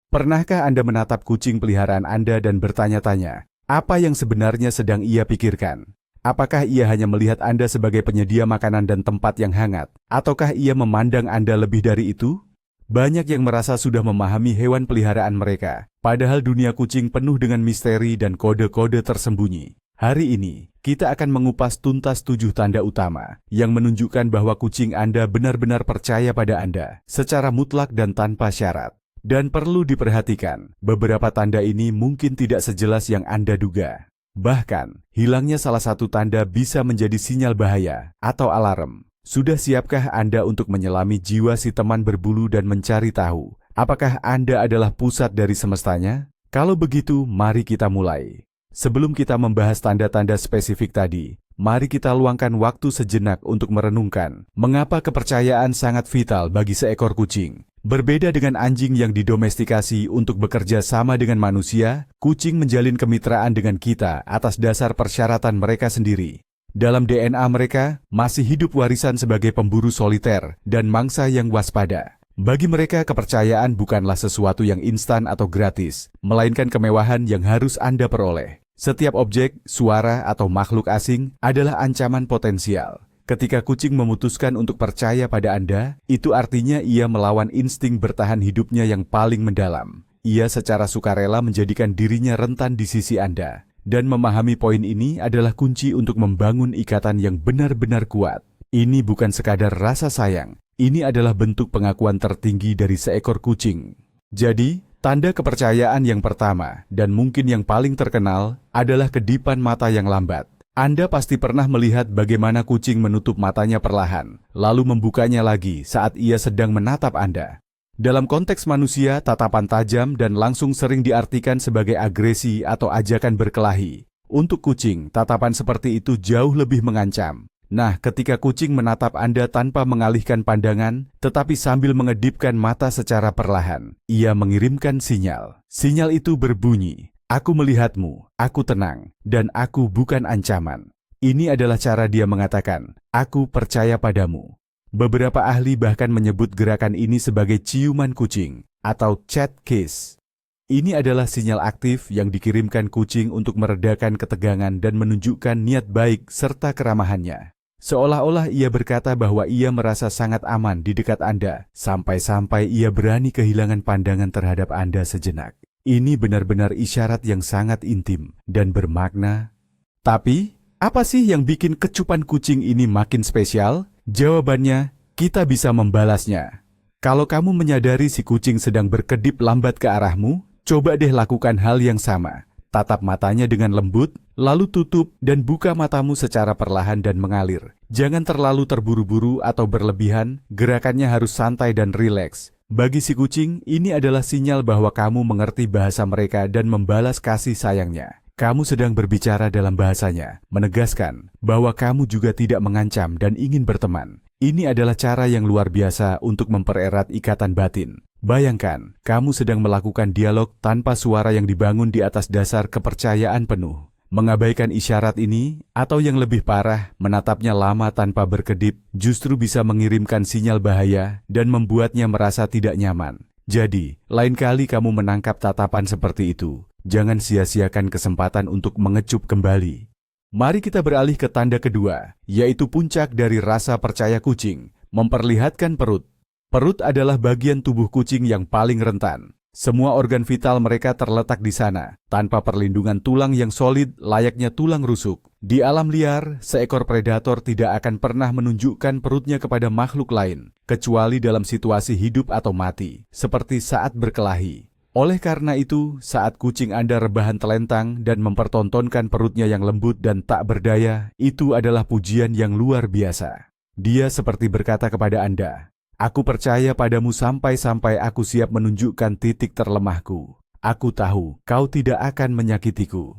Pernahkah Anda menatap kucing peliharaan Anda dan bertanya-tanya, apa yang sebenarnya sedang ia pikirkan? Apakah ia hanya melihat Anda sebagai penyedia makanan dan tempat yang hangat? Ataukah ia memandang Anda lebih dari itu? Banyak yang merasa sudah memahami hewan peliharaan mereka, padahal dunia kucing penuh dengan misteri dan kode-kode tersembunyi. Hari ini, kita akan mengupas tuntas 7 tanda utama yang menunjukkan bahwa kucing Anda benar-benar percaya pada Anda secara mutlak dan tanpa syarat. Dan perlu diperhatikan, beberapa tanda ini mungkin tidak sejelas yang Anda duga. Bahkan, hilangnya salah satu tanda bisa menjadi sinyal bahaya atau alarm. Sudah siapkah Anda untuk menyelami jiwa si teman berbulu dan mencari tahu apakah Anda adalah pusat dari semestanya? Kalau begitu, mari kita mulai. Sebelum kita membahas tanda-tanda spesifik tadi, mari kita luangkan waktu sejenak untuk merenungkan mengapa kepercayaan sangat vital bagi seekor kucing. Berbeda dengan anjing yang didomestikasi untuk bekerja sama dengan manusia, kucing menjalin kemitraan dengan kita atas dasar persyaratan mereka sendiri. Dalam DNA mereka, masih hidup warisan sebagai pemburu soliter dan mangsa yang waspada. Bagi mereka, kepercayaan bukanlah sesuatu yang instan atau gratis, melainkan kemewahan yang harus Anda peroleh. Setiap objek, suara, atau makhluk asing adalah ancaman potensial. Ketika kucing memutuskan untuk percaya pada Anda, itu artinya ia melawan insting bertahan hidupnya yang paling mendalam. Ia secara sukarela menjadikan dirinya rentan di sisi Anda. Dan memahami poin ini adalah kunci untuk membangun ikatan yang benar-benar kuat. Ini bukan sekadar rasa sayang, ini adalah bentuk pengakuan tertinggi dari seekor kucing. Jadi, tanda kepercayaan yang pertama, dan mungkin yang paling terkenal, adalah kedipan mata yang lambat. Anda pasti pernah melihat bagaimana kucing menutup matanya perlahan, lalu membukanya lagi saat ia sedang menatap Anda. Dalam konteks manusia, tatapan tajam dan langsung sering diartikan sebagai agresi atau ajakan berkelahi. Untuk kucing, tatapan seperti itu jauh lebih mengancam. Nah, ketika kucing menatap Anda tanpa mengalihkan pandangan, tetapi sambil mengedipkan mata secara perlahan, ia mengirimkan sinyal. Sinyal itu berbunyi, "Aku melihatmu, aku tenang, dan aku bukan ancaman." Ini adalah cara dia mengatakan, "Aku percaya padamu." Beberapa ahli bahkan menyebut gerakan ini sebagai ciuman kucing atau chat kiss. Ini adalah sinyal aktif yang dikirimkan kucing untuk meredakan ketegangan dan menunjukkan niat baik serta keramahannya. Seolah-olah ia berkata bahwa ia merasa sangat aman di dekat Anda, sampai-sampai ia berani kehilangan pandangan terhadap Anda sejenak. Ini benar-benar isyarat yang sangat intim dan bermakna. Tapi, apa sih yang bikin kecupan kucing ini makin spesial? Jawabannya, kita bisa membalasnya. Kalau kamu menyadari si kucing sedang berkedip lambat ke arahmu, coba deh lakukan hal yang sama. Tatap matanya dengan lembut, lalu tutup dan buka matamu secara perlahan dan mengalir. Jangan terlalu terburu-buru atau berlebihan, gerakannya harus santai dan rileks. Bagi si kucing, ini adalah sinyal bahwa kamu mengerti bahasa mereka dan membalas kasih sayangnya. Kamu sedang berbicara dalam bahasanya, menegaskan bahwa kamu juga tidak mengancam dan ingin berteman. Ini adalah cara yang luar biasa untuk mempererat ikatan batin. Bayangkan, kamu sedang melakukan dialog tanpa suara yang dibangun di atas dasar kepercayaan penuh. Mengabaikan isyarat ini, atau yang lebih parah, menatapnya lama tanpa berkedip, justru bisa mengirimkan sinyal bahaya dan membuatnya merasa tidak nyaman. Jadi, lain kali kamu menangkap tatapan seperti itu, jangan sia-siakan kesempatan untuk mengecup kembali. Mari kita beralih ke tanda kedua, yaitu puncak dari rasa percaya kucing, memperlihatkan perut. Perut adalah bagian tubuh kucing yang paling rentan. Semua organ vital mereka terletak di sana, tanpa perlindungan tulang yang solid layaknya tulang rusuk. Di alam liar, seekor predator tidak akan pernah menunjukkan perutnya kepada makhluk lain, kecuali dalam situasi hidup atau mati, seperti saat berkelahi. Oleh karena itu, saat kucing Anda rebahan telentang dan mempertontonkan perutnya yang lembut dan tak berdaya, itu adalah pujian yang luar biasa. Dia seperti berkata kepada Anda, "Aku percaya padamu sampai-sampai aku siap menunjukkan titik terlemahku. Aku tahu kau tidak akan menyakitiku."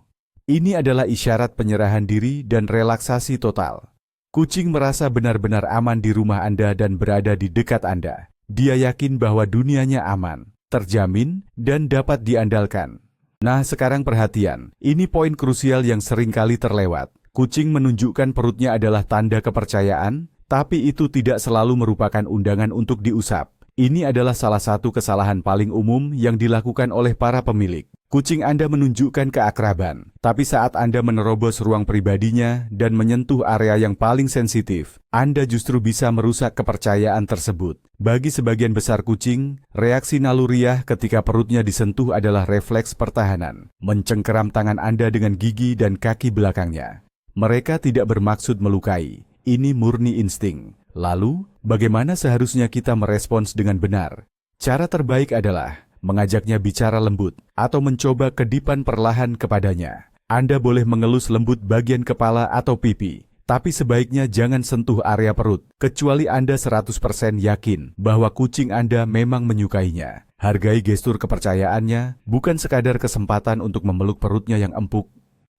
Ini adalah isyarat penyerahan diri dan relaksasi total. Kucing merasa benar-benar aman di rumah Anda dan berada di dekat Anda. Dia yakin bahwa dunianya aman, terjamin, dan dapat diandalkan. Nah, sekarang perhatian. Ini poin krusial yang sering kali terlewat. Kucing menunjukkan perutnya adalah tanda kepercayaan, tapi itu tidak selalu merupakan undangan untuk diusap. Ini adalah salah satu kesalahan paling umum yang dilakukan oleh para pemilik. Kucing Anda menunjukkan keakraban, tapi saat Anda menerobos ruang pribadinya dan menyentuh area yang paling sensitif, Anda justru bisa merusak kepercayaan tersebut. Bagi sebagian besar kucing, reaksi naluriah ketika perutnya disentuh adalah refleks pertahanan, mencengkeram tangan Anda dengan gigi dan kaki belakangnya. Mereka tidak bermaksud melukai, ini murni insting. Lalu, bagaimana seharusnya kita merespons dengan benar? Cara terbaik adalah mengajaknya bicara lembut, atau mencoba kedipan perlahan kepadanya. Anda boleh mengelus lembut bagian kepala atau pipi, tapi sebaiknya jangan sentuh area perut, kecuali Anda 100% yakin bahwa kucing Anda memang menyukainya. Hargai gestur kepercayaannya, bukan sekadar kesempatan untuk memeluk perutnya yang empuk.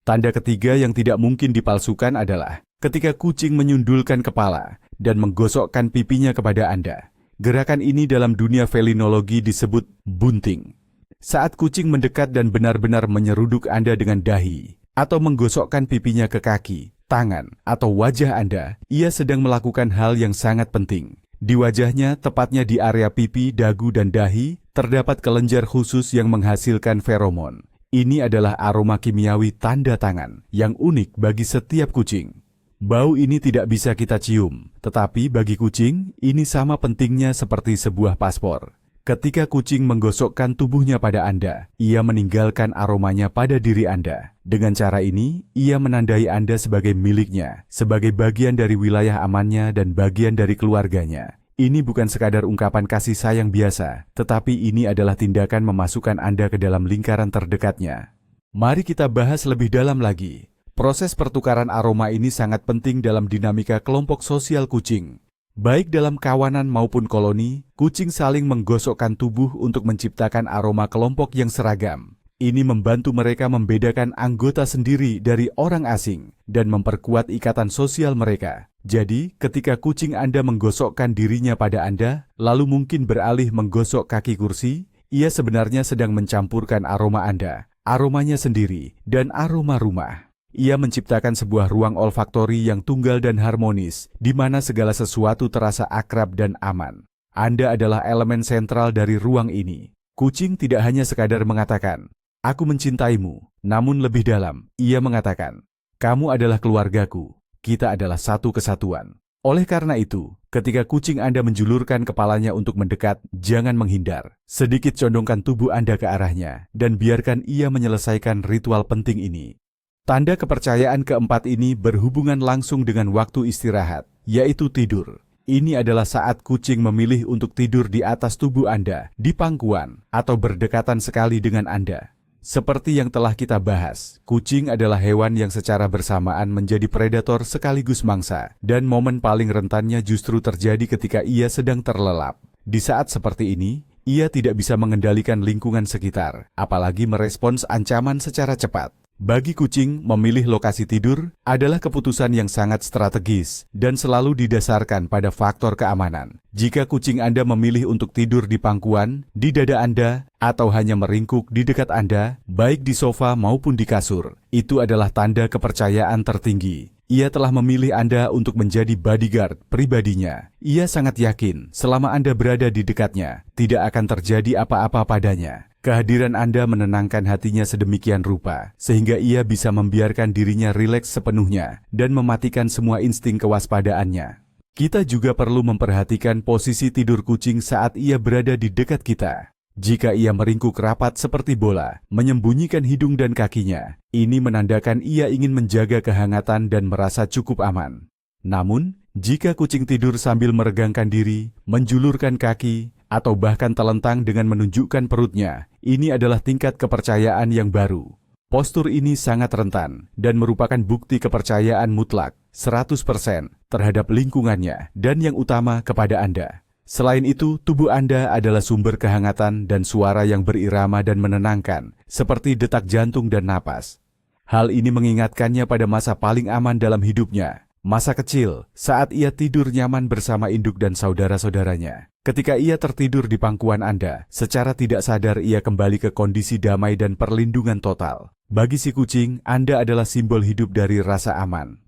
Tanda ketiga yang tidak mungkin dipalsukan adalah ketika kucing menyundulkan kepala dan menggosokkan pipinya kepada Anda. Gerakan ini dalam dunia felinologi disebut bunting. Saat kucing mendekat dan benar-benar menyeruduk Anda dengan dahi, atau menggosokkan pipinya ke kaki, tangan, atau wajah Anda, ia sedang melakukan hal yang sangat penting. Di wajahnya, tepatnya di area pipi, dagu, dan dahi, terdapat kelenjar khusus yang menghasilkan feromon. Ini adalah aroma kimiawi tanda tangan yang unik bagi setiap kucing. Bau ini tidak bisa kita cium, tetapi bagi kucing, ini sama pentingnya seperti sebuah paspor. Ketika kucing menggosokkan tubuhnya pada Anda, ia meninggalkan aromanya pada diri Anda. Dengan cara ini, ia menandai Anda sebagai miliknya, sebagai bagian dari wilayah amannya dan bagian dari keluarganya. Ini bukan sekadar ungkapan kasih sayang biasa, tetapi ini adalah tindakan memasukkan Anda ke dalam lingkaran terdekatnya. Mari kita bahas lebih dalam lagi. Proses pertukaran aroma ini sangat penting dalam dinamika kelompok sosial kucing. Baik dalam kawanan maupun koloni, kucing saling menggosokkan tubuh untuk menciptakan aroma kelompok yang seragam. Ini membantu mereka membedakan anggota sendiri dari orang asing dan memperkuat ikatan sosial mereka. Jadi, ketika kucing Anda menggosokkan dirinya pada Anda, lalu mungkin beralih menggosok kaki kursi, ia sebenarnya sedang mencampurkan aroma Anda, aromanya sendiri, dan aroma rumah. Ia menciptakan sebuah ruang olfaktori yang tunggal dan harmonis, di mana segala sesuatu terasa akrab dan aman. Anda adalah elemen sentral dari ruang ini. Kucing tidak hanya sekadar mengatakan, "Aku mencintaimu," namun lebih dalam, ia mengatakan, "Kamu adalah keluargaku, kita adalah satu kesatuan." Oleh karena itu, ketika kucing Anda menjulurkan kepalanya untuk mendekat, jangan menghindar. Sedikit condongkan tubuh Anda ke arahnya, dan biarkan ia menyelesaikan ritual penting ini. Tanda kepercayaan keempat ini berhubungan langsung dengan waktu istirahat, yaitu tidur. Ini adalah saat kucing memilih untuk tidur di atas tubuh Anda, di pangkuan, atau berdekatan sekali dengan Anda. Seperti yang telah kita bahas, kucing adalah hewan yang secara bersamaan menjadi predator sekaligus mangsa, dan momen paling rentannya justru terjadi ketika ia sedang terlelap. Di saat seperti ini, ia tidak bisa mengendalikan lingkungan sekitar, apalagi merespons ancaman secara cepat. Bagi kucing, memilih lokasi tidur adalah keputusan yang sangat strategis dan selalu didasarkan pada faktor keamanan. Jika kucing Anda memilih untuk tidur di pangkuan, di dada Anda, atau hanya meringkuk di dekat Anda, baik di sofa maupun di kasur, itu adalah tanda kepercayaan tertinggi. Ia telah memilih Anda untuk menjadi bodyguard pribadinya. Ia sangat yakin selama Anda berada di dekatnya, tidak akan terjadi apa-apa padanya. Kehadiran Anda menenangkan hatinya sedemikian rupa, sehingga ia bisa membiarkan dirinya rileks sepenuhnya dan mematikan semua insting kewaspadaannya. Kita juga perlu memperhatikan posisi tidur kucing saat ia berada di dekat kita. Jika ia meringkuk rapat seperti bola, menyembunyikan hidung dan kakinya, ini menandakan ia ingin menjaga kehangatan dan merasa cukup aman. Namun, jika kucing tidur sambil meregangkan diri, menjulurkan kaki, atau bahkan telentang dengan menunjukkan perutnya, ini adalah tingkat kepercayaan yang baru. Postur ini sangat rentan dan merupakan bukti kepercayaan mutlak, 100% terhadap lingkungannya dan yang utama kepada Anda. Selain itu, tubuh Anda adalah sumber kehangatan dan suara yang berirama dan menenangkan, seperti detak jantung dan napas. Hal ini mengingatkannya pada masa paling aman dalam hidupnya, masa kecil, saat ia tidur nyaman bersama induk dan saudara-saudaranya. Ketika ia tertidur di pangkuan Anda, secara tidak sadar ia kembali ke kondisi damai dan perlindungan total. Bagi si kucing, Anda adalah simbol hidup dari rasa aman.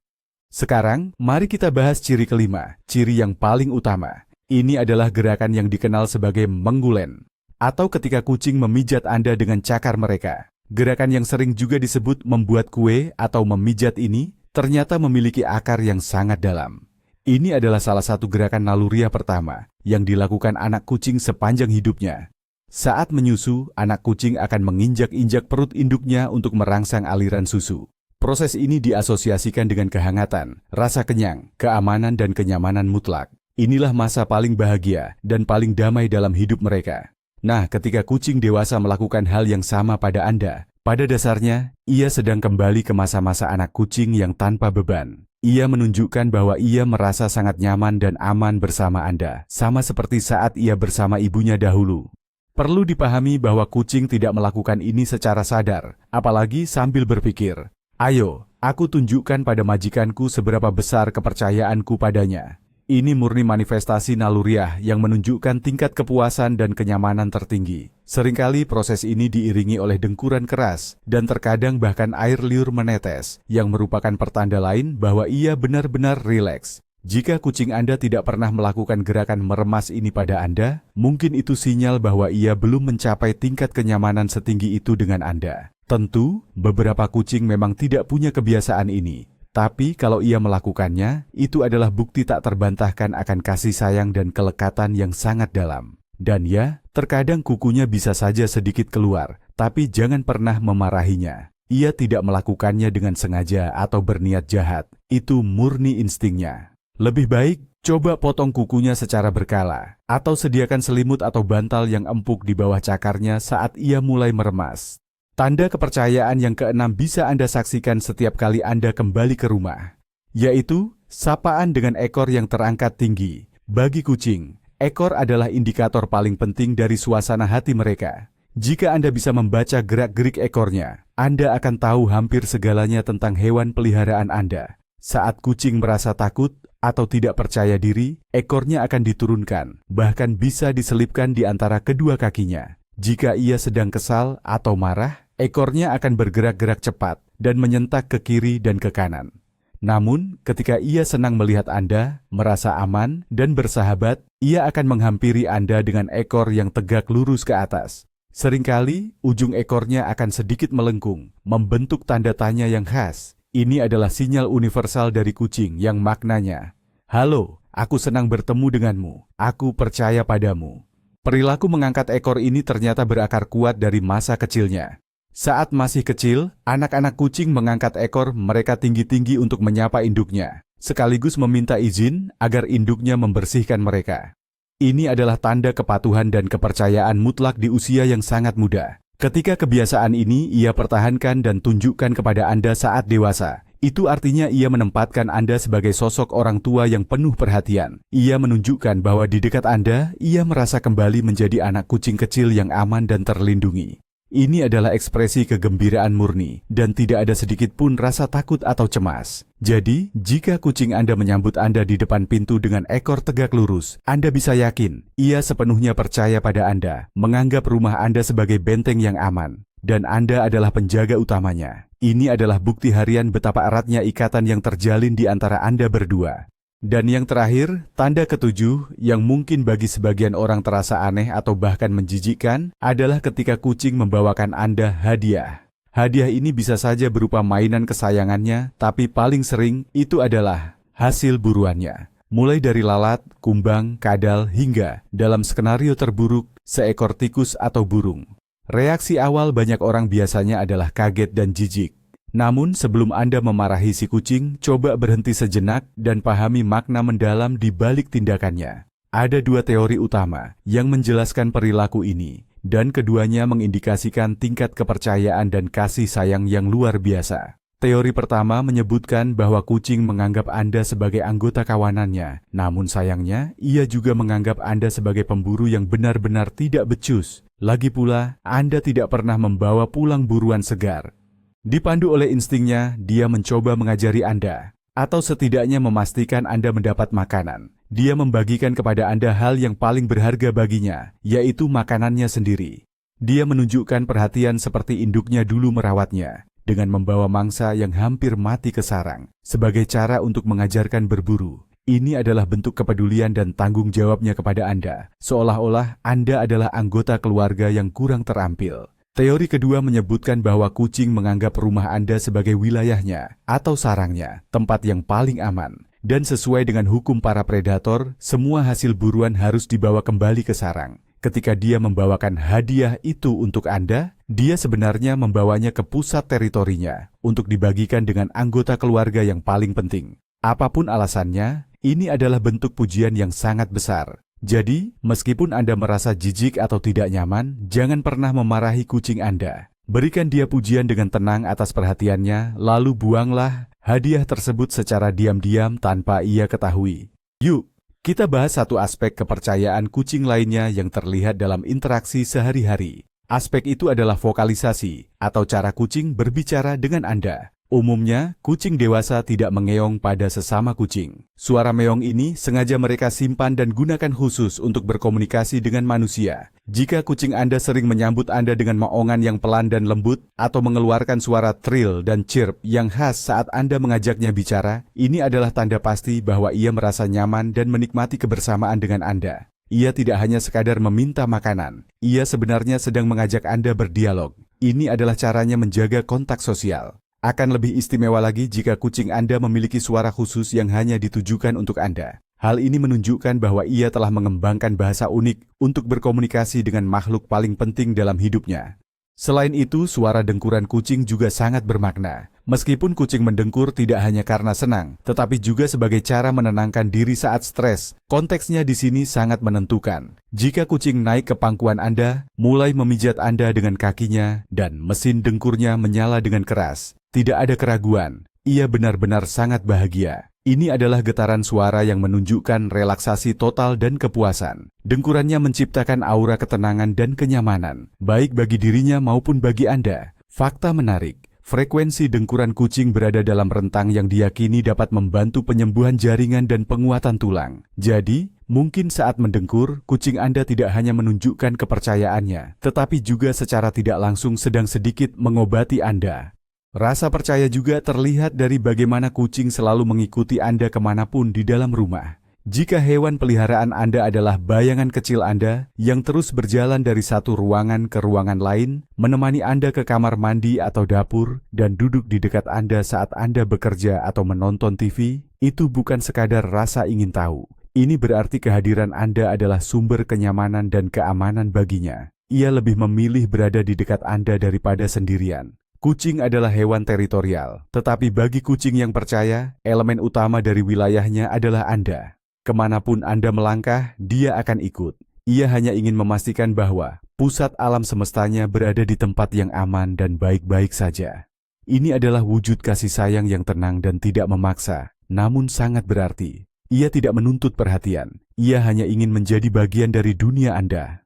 Sekarang, mari kita bahas ciri kelima, ciri yang paling utama, Ini adalah gerakan yang dikenal sebagai menggulen, atau ketika kucing memijat Anda dengan cakar mereka. Gerakan yang sering juga disebut membuat kue atau memijat ini ternyata memiliki akar yang sangat dalam. Ini adalah salah satu gerakan naluriah pertama yang dilakukan anak kucing sepanjang hidupnya. Saat menyusu, anak kucing akan menginjak-injak perut induknya untuk merangsang aliran susu. Proses ini diasosiasikan dengan kehangatan, rasa kenyang, keamanan, dan kenyamanan mutlak. Inilah masa paling bahagia dan paling damai dalam hidup mereka. Nah, ketika kucing dewasa melakukan hal yang sama pada Anda, pada dasarnya, ia sedang kembali ke masa-masa anak kucing yang tanpa beban. Ia menunjukkan bahwa ia merasa sangat nyaman dan aman bersama Anda, sama seperti saat ia bersama ibunya dahulu. Perlu dipahami bahwa kucing tidak melakukan ini secara sadar, apalagi sambil berpikir, "Ayo, aku tunjukkan pada majikanku seberapa besar kepercayaanku padanya." Ini murni manifestasi naluriah yang menunjukkan tingkat kepuasan dan kenyamanan tertinggi. Seringkali proses ini diiringi oleh dengkuran keras dan terkadang bahkan air liur menetes yang merupakan pertanda lain bahwa ia benar-benar rileks. Jika kucing Anda tidak pernah melakukan gerakan meremas ini pada Anda, mungkin itu sinyal bahwa ia belum mencapai tingkat kenyamanan setinggi itu dengan Anda. Tentu, beberapa kucing memang tidak punya kebiasaan ini. Tapi kalau ia melakukannya, itu adalah bukti tak terbantahkan akan kasih sayang dan kelekatan yang sangat dalam. Dan ya, terkadang kukunya bisa saja sedikit keluar, tapi jangan pernah memarahinya. Ia tidak melakukannya dengan sengaja atau berniat jahat, itu murni instingnya. Lebih baik, coba potong kukunya secara berkala, atau sediakan selimut atau bantal yang empuk di bawah cakarnya saat ia mulai meremas. Tanda kepercayaan yang keenam bisa Anda saksikan setiap kali Anda kembali ke rumah, yaitu sapaan dengan ekor yang terangkat tinggi. Bagi kucing, ekor adalah indikator paling penting dari suasana hati mereka. Jika Anda bisa membaca gerak-gerik ekornya, Anda akan tahu hampir segalanya tentang hewan peliharaan Anda. Saat kucing merasa takut atau tidak percaya diri, ekornya akan diturunkan, bahkan bisa diselipkan di antara kedua kakinya. Jika ia sedang kesal atau marah, ekornya akan bergerak-gerak cepat dan menyentak ke kiri dan ke kanan. Namun, ketika ia senang melihat Anda, merasa aman dan bersahabat, ia akan menghampiri Anda dengan ekor yang tegak lurus ke atas. Seringkali, ujung ekornya akan sedikit melengkung, membentuk tanda tanya yang khas. Ini adalah sinyal universal dari kucing yang maknanya, "Halo, aku senang bertemu denganmu, aku percaya padamu." Perilaku mengangkat ekor ini ternyata berakar kuat dari masa kecilnya. Saat masih kecil, anak-anak kucing mengangkat ekor mereka tinggi-tinggi untuk menyapa induknya, sekaligus meminta izin agar induknya membersihkan mereka. Ini adalah tanda kepatuhan dan kepercayaan mutlak di usia yang sangat muda. Ketika kebiasaan ini ia pertahankan dan tunjukkan kepada Anda saat dewasa, itu artinya ia menempatkan Anda sebagai sosok orang tua yang penuh perhatian. Ia menunjukkan bahwa di dekat Anda, ia merasa kembali menjadi anak kucing kecil yang aman dan terlindungi. Ini adalah ekspresi kegembiraan murni, dan tidak ada sedikit pun rasa takut atau cemas. Jadi, jika kucing Anda menyambut Anda di depan pintu dengan ekor tegak lurus, Anda bisa yakin, ia sepenuhnya percaya pada Anda, menganggap rumah Anda sebagai benteng yang aman, dan Anda adalah penjaga utamanya. Ini adalah bukti harian betapa eratnya ikatan yang terjalin di antara Anda berdua. Dan yang terakhir, tanda ketujuh yang mungkin bagi sebagian orang terasa aneh atau bahkan menjijikkan adalah ketika kucing membawakan Anda hadiah. Hadiah ini bisa saja berupa mainan kesayangannya, tapi paling sering itu adalah hasil buruannya. Mulai dari lalat, kumbang, kadal, hingga dalam skenario terburuk, seekor tikus atau burung. Reaksi awal banyak orang biasanya adalah kaget dan jijik. Namun sebelum Anda memarahi si kucing, coba berhenti sejenak dan pahami makna mendalam di balik tindakannya. Ada dua teori utama yang menjelaskan perilaku ini, dan keduanya mengindikasikan tingkat kepercayaan dan kasih sayang yang luar biasa. Teori pertama menyebutkan bahwa kucing menganggap Anda sebagai anggota kawanannya, namun sayangnya ia juga menganggap Anda sebagai pemburu yang benar-benar tidak becus. Lagi pula, Anda tidak pernah membawa pulang buruan segar. Dipandu oleh instingnya, dia mencoba mengajari Anda, atau setidaknya memastikan Anda mendapat makanan. Dia membagikan kepada Anda hal yang paling berharga baginya, yaitu makanannya sendiri. Dia menunjukkan perhatian seperti induknya dulu merawatnya, dengan membawa mangsa yang hampir mati ke sarang, sebagai cara untuk mengajarkan berburu. Ini adalah bentuk kepedulian dan tanggung jawabnya kepada Anda, seolah-olah Anda adalah anggota keluarga yang kurang terampil. Teori kedua menyebutkan bahwa kucing menganggap rumah Anda sebagai wilayahnya atau sarangnya, tempat yang paling aman. Dan sesuai dengan hukum para predator, semua hasil buruan harus dibawa kembali ke sarang. Ketika dia membawakan hadiah itu untuk Anda, dia sebenarnya membawanya ke pusat teritorinya untuk dibagikan dengan anggota keluarga yang paling penting. Apapun alasannya, ini adalah bentuk pujian yang sangat besar. Jadi, meskipun Anda merasa jijik atau tidak nyaman, jangan pernah memarahi kucing Anda. Berikan dia pujian dengan tenang atas perhatiannya, lalu buanglah hadiah tersebut secara diam-diam tanpa ia ketahui. Yuk, kita bahas satu aspek kepercayaan kucing lainnya yang terlihat dalam interaksi sehari-hari. Aspek itu adalah vokalisasi, atau cara kucing berbicara dengan Anda. Umumnya, kucing dewasa tidak mengeong pada sesama kucing. Suara meong ini sengaja mereka simpan dan gunakan khusus untuk berkomunikasi dengan manusia. Jika kucing Anda sering menyambut Anda dengan meongan yang pelan dan lembut, atau mengeluarkan suara trill dan chirp yang khas saat Anda mengajaknya bicara, ini adalah tanda pasti bahwa ia merasa nyaman dan menikmati kebersamaan dengan Anda. Ia tidak hanya sekadar meminta makanan, ia sebenarnya sedang mengajak Anda berdialog. Ini adalah caranya menjaga kontak sosial. Akan lebih istimewa lagi jika kucing Anda memiliki suara khusus yang hanya ditujukan untuk Anda. Hal ini menunjukkan bahwa ia telah mengembangkan bahasa unik untuk berkomunikasi dengan makhluk paling penting dalam hidupnya. Selain itu, suara dengkuran kucing juga sangat bermakna. Meskipun kucing mendengkur tidak hanya karena senang, tetapi juga sebagai cara menenangkan diri saat stres. Konteksnya di sini sangat menentukan. Jika kucing naik ke pangkuan Anda, mulai memijat Anda dengan kakinya, dan mesin dengkurnya menyala dengan keras, tidak ada keraguan, ia benar-benar sangat bahagia. Ini adalah getaran suara yang menunjukkan relaksasi total dan kepuasan. Dengkurannya menciptakan aura ketenangan dan kenyamanan, baik bagi dirinya maupun bagi Anda. Fakta menarik, frekuensi dengkuran kucing berada dalam rentang yang diyakini dapat membantu penyembuhan jaringan dan penguatan tulang. Jadi, mungkin saat mendengkur, kucing Anda tidak hanya menunjukkan kepercayaannya, tetapi juga secara tidak langsung sedang sedikit mengobati Anda. Rasa percaya juga terlihat dari bagaimana kucing selalu mengikuti Anda kemanapun di dalam rumah. Jika hewan peliharaan Anda adalah bayangan kecil Anda yang terus berjalan dari satu ruangan ke ruangan lain, menemani Anda ke kamar mandi atau dapur, dan duduk di dekat Anda saat Anda bekerja atau menonton TV, itu bukan sekadar rasa ingin tahu. Ini berarti kehadiran Anda adalah sumber kenyamanan dan keamanan baginya. Ia lebih memilih berada di dekat Anda daripada sendirian. Kucing adalah hewan teritorial, tetapi bagi kucing yang percaya, elemen utama dari wilayahnya adalah Anda. Kemanapun Anda melangkah, dia akan ikut. Ia hanya ingin memastikan bahwa pusat alam semestanya berada di tempat yang aman dan baik-baik saja. Ini adalah wujud kasih sayang yang tenang dan tidak memaksa, namun sangat berarti. Ia tidak menuntut perhatian, ia hanya ingin menjadi bagian dari dunia Anda.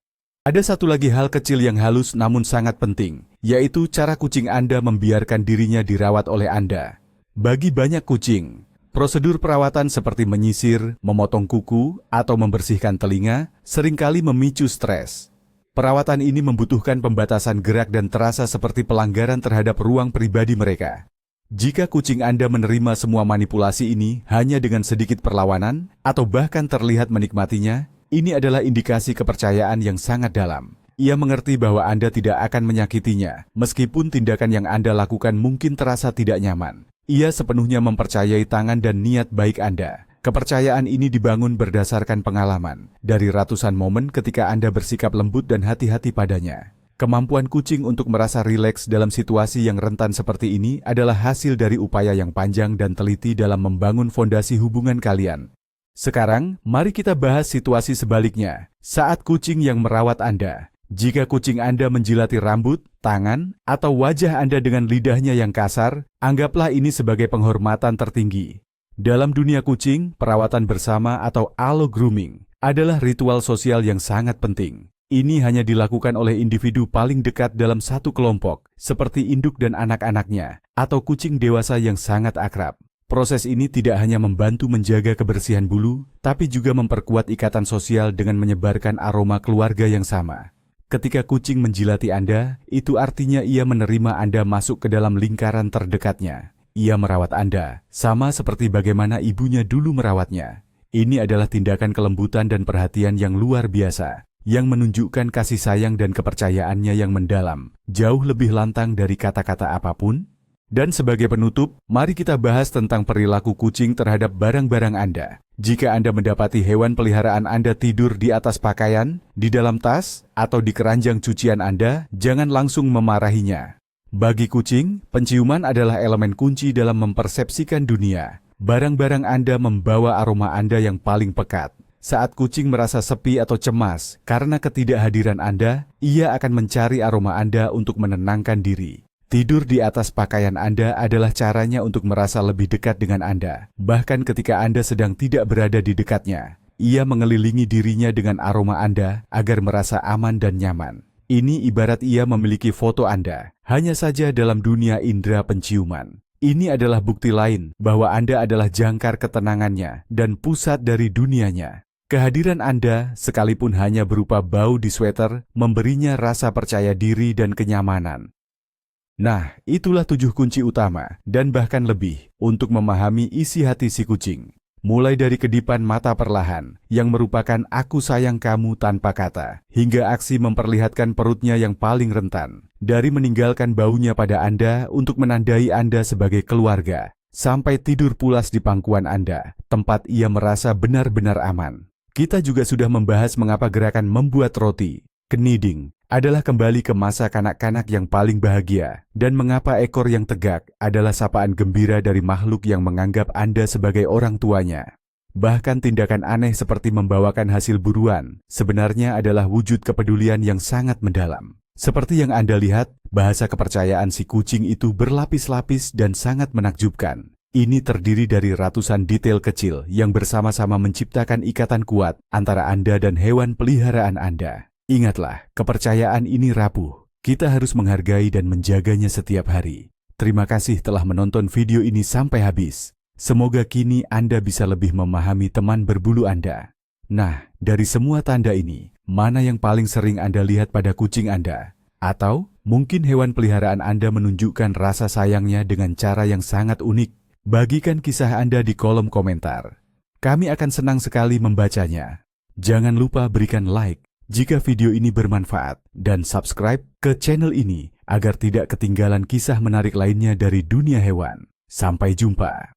Ada satu lagi hal kecil yang halus namun sangat penting, yaitu cara kucing Anda membiarkan dirinya dirawat oleh Anda. Bagi banyak kucing, prosedur perawatan seperti menyisir, memotong kuku, atau membersihkan telinga seringkali memicu stres. Perawatan ini membutuhkan pembatasan gerak dan terasa seperti pelanggaran terhadap ruang pribadi mereka. Jika kucing Anda menerima semua manipulasi ini hanya dengan sedikit perlawanan, atau bahkan terlihat menikmatinya, ini adalah indikasi kepercayaan yang sangat dalam. Ia mengerti bahwa Anda tidak akan menyakitinya, meskipun tindakan yang Anda lakukan mungkin terasa tidak nyaman. Ia sepenuhnya mempercayai tangan dan niat baik Anda. Kepercayaan ini dibangun berdasarkan pengalaman, dari ratusan momen ketika Anda bersikap lembut dan hati-hati padanya. Kemampuan kucing untuk merasa rileks dalam situasi yang rentan seperti ini adalah hasil dari upaya yang panjang dan teliti dalam membangun fondasi hubungan kalian. Sekarang, mari kita bahas situasi sebaliknya. Saat kucing yang merawat Anda. Jika kucing Anda menjilati rambut, tangan, atau wajah Anda dengan lidahnya yang kasar, anggaplah ini sebagai penghormatan tertinggi. Dalam dunia kucing, perawatan bersama atau allo grooming adalah ritual sosial yang sangat penting. Ini hanya dilakukan oleh individu paling dekat dalam satu kelompok, seperti induk dan anak-anaknya, atau kucing dewasa yang sangat akrab. Proses ini tidak hanya membantu menjaga kebersihan bulu, tapi juga memperkuat ikatan sosial dengan menyebarkan aroma keluarga yang sama. Ketika kucing menjilati Anda, itu artinya ia menerima Anda masuk ke dalam lingkaran terdekatnya. Ia merawat Anda, sama seperti bagaimana ibunya dulu merawatnya. Ini adalah tindakan kelembutan dan perhatian yang luar biasa, yang menunjukkan kasih sayang dan kepercayaannya yang mendalam, jauh lebih lantang dari kata-kata apapun. Dan sebagai penutup, mari kita bahas tentang perilaku kucing terhadap barang-barang Anda. Jika Anda mendapati hewan peliharaan Anda tidur di atas pakaian, di dalam tas, atau di keranjang cucian Anda, jangan langsung memarahinya. Bagi kucing, penciuman adalah elemen kunci dalam mempersepsikan dunia. Barang-barang Anda membawa aroma Anda yang paling pekat. Saat kucing merasa sepi atau cemas karena ketidakhadiran Anda, ia akan mencari aroma Anda untuk menenangkan diri. Tidur di atas pakaian Anda adalah caranya untuk merasa lebih dekat dengan Anda. Bahkan ketika Anda sedang tidak berada di dekatnya, ia mengelilingi dirinya dengan aroma Anda agar merasa aman dan nyaman. Ini ibarat ia memiliki foto Anda, hanya saja dalam dunia indera penciuman. Ini adalah bukti lain bahwa Anda adalah jangkar ketenangannya dan pusat dari dunianya. Kehadiran Anda, sekalipun hanya berupa bau di sweater, memberinya rasa percaya diri dan kenyamanan. Nah, itulah 7 kunci utama, dan bahkan lebih, untuk memahami isi hati si kucing. Mulai dari kedipan mata perlahan, yang merupakan aku sayang kamu tanpa kata, hingga aksi memperlihatkan perutnya yang paling rentan. Dari meninggalkan baunya pada Anda untuk menandai Anda sebagai keluarga, sampai tidur pulas di pangkuan Anda, tempat ia merasa benar-benar aman. Kita juga sudah membahas mengapa gerakan membuat roti, kneading, adalah kembali ke masa kanak-kanak yang paling bahagia, dan mengapa ekor yang tegak adalah sapaan gembira dari makhluk yang menganggap Anda sebagai orang tuanya. Bahkan tindakan aneh seperti membawakan hasil buruan sebenarnya adalah wujud kepedulian yang sangat mendalam. Seperti yang Anda lihat, bahasa kepercayaan si kucing itu berlapis-lapis dan sangat menakjubkan. Ini terdiri dari ratusan detail kecil yang bersama-sama menciptakan ikatan kuat antara Anda dan hewan peliharaan Anda. Ingatlah, kepercayaan ini rapuh. Kita harus menghargai dan menjaganya setiap hari. Terima kasih telah menonton video ini sampai habis. Semoga kini Anda bisa lebih memahami teman berbulu Anda. Nah, dari semua tanda ini, mana yang paling sering Anda lihat pada kucing Anda? Atau mungkin hewan peliharaan Anda menunjukkan rasa sayangnya dengan cara yang sangat unik? Bagikan kisah Anda di kolom komentar. Kami akan senang sekali membacanya. Jangan lupa berikan like jika video ini bermanfaat, dan subscribe ke channel ini agar tidak ketinggalan kisah menarik lainnya dari dunia hewan. Sampai jumpa.